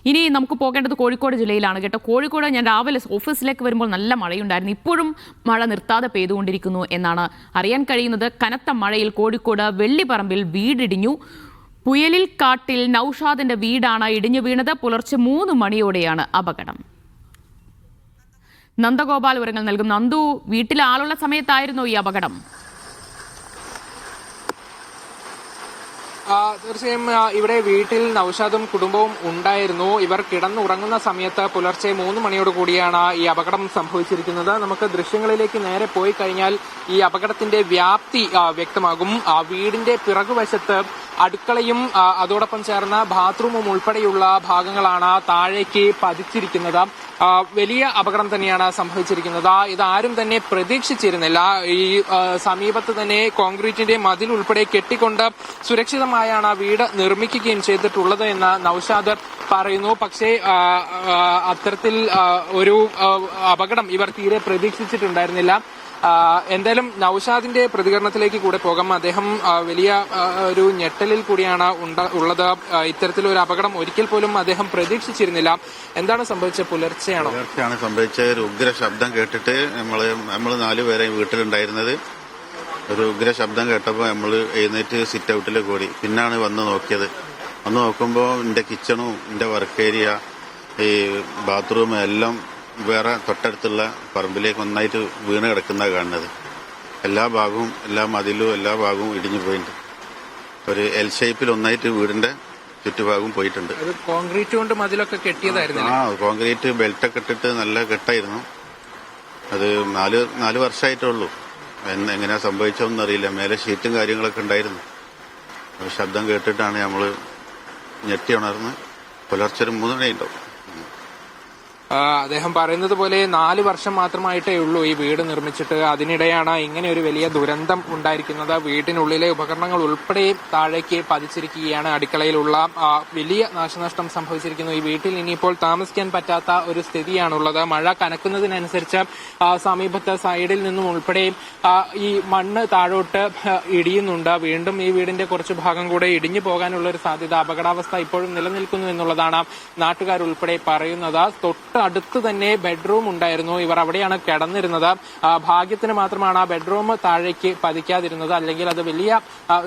ഇനി നമുക്ക് പോകേണ്ടത് കോഴിക്കോട് ജില്ലയിലാണ് കേട്ടോ. കോഴിക്കോട് ഞാൻ രാവിലെ ഓഫീസിലേക്ക് വരുമ്പോൾ നല്ല മഴയുണ്ടായിരുന്നു. ഇപ്പോഴും മഴ നിർത്താതെ പെയ്തുകൊണ്ടിരിക്കുന്നു എന്നാണ് അറിയാൻ കഴിയുന്നത്. കനത്ത മഴയിൽ കോഴിക്കോട് വെള്ളിപ്പറമ്പിൽ വീടിടിഞ്ഞു. പുയലിൽ കാട്ടിൽ നൌഷാദിന്റെ വീടാണ് ഇടിഞ്ഞു വീണത്. പുലർച്ചെ 3 മണിയോടെയാണ് അപകടം. നന്ദഗോപാൽ വിവരങ്ങൾ നൽകും. നന്ദു, വീട്ടിൽ ആളുള്ള സമയത്തായിരുന്നു ഈ അപകടം? തീർച്ചയായും ഇവിടെ വീട്ടിൽ നൌഷാദും കുടുംബവും ഉണ്ടായിരുന്നു. ഇവർ കിടന്നുറങ്ങുന്ന സമയത്ത് പുലർച്ചെ 3 മണിയോട് കൂടിയാണ് ഈ അപകടം സംഭവിച്ചിരിക്കുന്നത്. നമുക്ക് ദൃശ്യങ്ങളിലേക്ക് നേരെ പോയി കഴിഞ്ഞാൽ ഈ അപകടത്തിന്റെ വ്യാപ്തി വ്യക്തമാകും. വീടിന്റെ പിറകുവശത്ത് അടുക്കളയും അതോടൊപ്പം ചേർന്ന ബാത്റൂമും ഉൾപ്പെടെയുള്ള ഭാഗങ്ങളാണ് താഴേക്ക് പതിച്ചിരിക്കുന്നത്. വലിയ അപകടം തന്നെയാണ് സംഭവിച്ചിരിക്കുന്നത്. ഇതാരും തന്നെ പ്രതീക്ഷിച്ചിരുന്നില്ല. ഈ സമീപത്ത് തന്നെ കോൺക്രീറ്റിന്റെ മതിൽ ഉൾപ്പെടെ കെട്ടിക്കൊണ്ട് സുരക്ഷിതമായാണ് വീട് നിർമ്മിക്കുകയും ചെയ്തിട്ടുള്ളത് എന്ന് നൌഷാദ് പറയുന്നു. പക്ഷേ അത്തരത്തിൽ ഒരു അപകടം ഇവർ തീരെ പ്രതീക്ഷിച്ചിട്ടുണ്ടായിരുന്നില്ല. എന്തായാലും നൌഷാദിന്റെ പ്രതികരണത്തിലേക്ക് കൂടെ പോകാം. അദ്ദേഹം വലിയ ഒരു ഞെട്ടലിൽ കൂടിയാണ് ഉള്ളത്. ഇത്തരത്തിലൊരു അപകടം ഒരിക്കൽ പോലും അദ്ദേഹം പ്രതീക്ഷിച്ചിരുന്നില്ല. എന്താണ് സംഭവിച്ചത്? പുലർച്ചെയാണ് സംഭവിച്ച ഒരു ഉഗ്ര ശബ്ദം കേട്ടിട്ട് നമ്മൾ 4 പേരെ വീട്ടിലുണ്ടായിരുന്നത്. ഒരു ഉഗ്ര ശബ്ദം കേട്ടപ്പോൾ നമ്മൾ എഴുന്നേറ്റ് സിറ്റ് ഔട്ടിൽ കൂടി. പിന്നാണ് വന്ന് നോക്കുമ്പോൾ എന്റെ കിച്ചണും എന്റെ വർക്ക് ഏരിയ, ഈ ബാത്റൂം എല്ലാം വേറെ തൊട്ടടുത്തുള്ള പറമ്പിലേക്ക് ഒന്നായിട്ട് വീണ് കിടക്കുന്ന കാണുന്നത്. എല്ലാ ഭാഗവും, എല്ലാ മതിലും, എല്ലാ ഭാഗവും ഇടിഞ്ഞു പോയിട്ടുണ്ട്. ഒരു എൽ ഷേപ്പിൽ ഒന്നായിട്ട് വീടിന്റെ ചുറ്റുഭാഗവും പോയിട്ടുണ്ട്. കോൺക്രീറ്റ് കൊണ്ട് മതിലൊക്കെ കെട്ടിയതായിരുന്നു. കോൺക്രീറ്റ് ബെൽറ്റൊക്കെ ഇട്ടിട്ട് നല്ല കെട്ടായിരുന്നു. അത് 4 വർഷമായിട്ടുള്ളൂ. എങ്ങനെയാ സംഭവിച്ചതെന്ന് അറിയില്ല. മേലെ ഷീറ്റും കാര്യങ്ങളൊക്കെ ഉണ്ടായിരുന്നു. ശബ്ദം കേട്ടിട്ടാണ് നമ്മള് ഞെട്ടി ഉണർന്ന്. പുലർച്ചെ 3 മണിയുണ്ടാവും. അദ്ദേഹം പറയുന്നത് പോലെ 4 വർഷം മാത്രമായിട്ടേ ഉള്ളൂ ഈ വീട് നിർമ്മിച്ചിട്ട്. അതിനിടെയാണ് ഇങ്ങനെ ഒരു വലിയ ദുരന്തം ഉണ്ടായിരിക്കുന്നത്. വീടിനുള്ളിലെ ഉപകരണങ്ങൾ ഉൾപ്പെടെ താഴേക്ക് പതിച്ചിരിക്കുകയാണ്. അടുക്കളയിലുള്ള വലിയ നാശനഷ്ടം സംഭവിച്ചിരിക്കുന്നു. ഈ വീട്ടിൽ ഇനിയിപ്പോൾ താമസിക്കാൻ പറ്റാത്ത ഒരു സ്ഥിതിയാണുള്ളത്. മഴ കനക്കുന്നതിനനുസരിച്ച് സമീപത്തെ സൈഡിൽ നിന്നും ഉൾപ്പെടെ ഈ മണ്ണ് താഴോട്ട് ഇടിയുന്നുണ്ട്. വീണ്ടും ഈ വീടിന്റെ കുറച്ച് ഭാഗം കൂടെ ഇടിഞ്ഞു പോകാനുള്ള ഒരു സാധ്യത, അപകടാവസ്ഥ ഇപ്പോഴും നിലനിൽക്കുന്നു എന്നുള്ളതാണ് നാട്ടുകാരുൾപ്പെടെ പറയുന്നത്. അടുത്ത് തന്നെ ബെഡ്റൂം ഉണ്ടായിരുന്നു. ഇവർ അവിടെയാണ് കിടന്നിരുന്നത്. ഭാഗ്യത്തിന് മാത്രമാണ് ആ ബെഡ്റൂം താഴേക്ക് പതിക്കാതിരുന്നത്. അല്ലെങ്കിൽ അത് വലിയ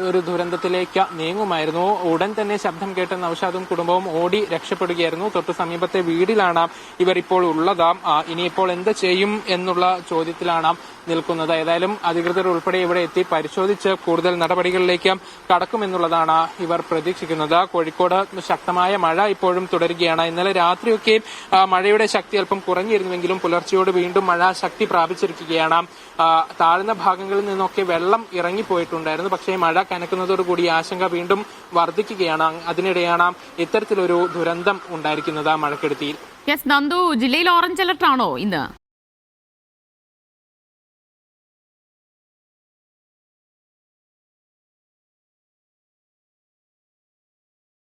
ഒരു ദുരന്തത്തിലേക്ക് നീങ്ങുമായിരുന്നു. ഉടൻ തന്നെ ശബ്ദം കേട്ട് നൌഷാദും കുടുംബവും ഓടി രക്ഷപ്പെടുകയായിരുന്നു. തൊട്ടു സമീപത്തെ വീടിലാണ് ഇവർ ഇപ്പോൾ ഉള്ളത്. ഇനിയിപ്പോൾ എന്ത് ചെയ്യും എന്നുള്ള ചോദ്യത്തിലാണ് നിൽക്കുന്നത്. ഏതായാലും അധികൃതർ ഉൾപ്പെടെ ഇവിടെ എത്തി പരിശോധിച്ച് കൂടുതൽ നടപടികളിലേക്ക് കടക്കുമെന്നുള്ളതാണ് ഇവർ പ്രതീക്ഷിക്കുന്നത്. കോഴിക്കോട് ശക്തമായ മഴ ഇപ്പോഴും തുടരുകയാണ്. ഇന്നലെ രാത്രിയൊക്കെ മഴയുടെ ശക്തി അല്പം കുറഞ്ഞിരുന്നുവെങ്കിലും പുലർച്ചയോട് വീണ്ടും മഴ ശക്തി പ്രാപിച്ചിരിക്കുകയാണ്. താഴ്ന്ന ഭാഗങ്ങളിൽ നിന്നൊക്കെ വെള്ളം ഇറങ്ങിപ്പോയിട്ടുണ്ടായിരുന്നു. പക്ഷേ മഴ കനക്കുന്നതോടുകൂടി ആശങ്ക വീണ്ടും വർദ്ധിക്കുകയാണ്. അതിനിടെയാണ് ഇത്തരത്തിലൊരു ദുരന്തം ഉണ്ടായിരിക്കുന്നത് മഴക്കെടുതിയിൽ. നന്ദു, ജില്ലയിൽ ഓറഞ്ച് അലർട്ടാണോ ഇന്ന്?